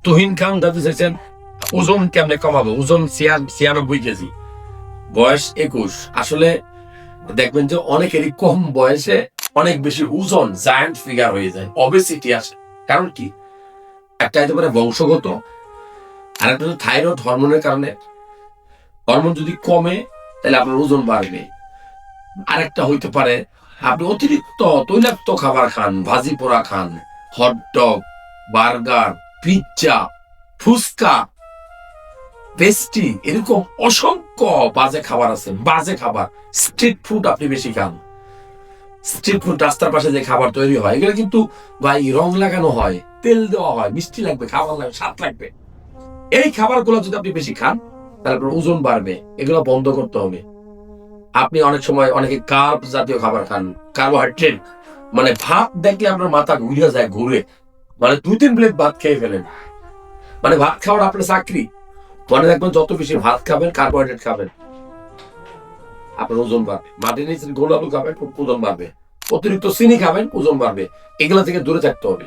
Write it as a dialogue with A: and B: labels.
A: তুহিন খান দাদু চাইছেন ওজন কেমনে কমাবো, ওজন 96 কেজি, বয়স 21। আসলে দেখবেন যে অনেকেরই কম বয়সে অনেক বেশি ওজন, জায়ান্ট ফিগার হয়ে যায়, অবেসিটি আসে। কারণ কি? একটা হতে পারে বংশগত, আর একটা হচ্ছে থাইরয়েড হরমোনের কারণে। হরমোন যদি কমে তাহলে আপনার ওজন বাড়বে। আরেকটা হইতে পারে আপনি অতিরিক্ত তৈলাক্ত খাবার খান, ভাজি পোড়া খান, hotdog, burger, pizza, fuchka, pastry, এরকম অসংখ্য বাজে খাবার আছে। বাজে খাবার, স্ট্রিট ফুড আপনি বেশি খান। স্ট্রিট ফুড, রাস্তার পাশে যে খাবার তৈরি হয়, এগুলো কিন্তু ভাই রং লাগানো হয়, তেল দেওয়া হয়, মিষ্টি লাগবে, খাবার লাগবে, স্বাদ লাগবে। এই খাবারগুলো যদি আপনি বেশি খান তাহলে আপনার ওজন বাড়বে। এগুলো বন্ধ করতে হবে। আপনি অনেক সময় অনেকে কার্ব জাতীয় খাবার খান, কার্বোহাইড্রেট, মানে ভাত দেখলে আপনার মাথা ঘুরে যায়, ঘুরে, মানে 2-3 প্লেট ভাত খেয়ে ফেলেন। মানে ভাত খাওয়ার আপনার চাকরি। মনে রাখবেন, যত বেশি ভাত খাবেন, কার্বোহাইড্রেট খাবেন, আপনার ওজন বাড়বে। মাটির নিচের গোল আলু খাবেন, ওজন বাড়বে। অতিরিক্ত চিনি খাবেন, ওজন বাড়বে। এগুলা থেকে দূরে থাকতে হবে।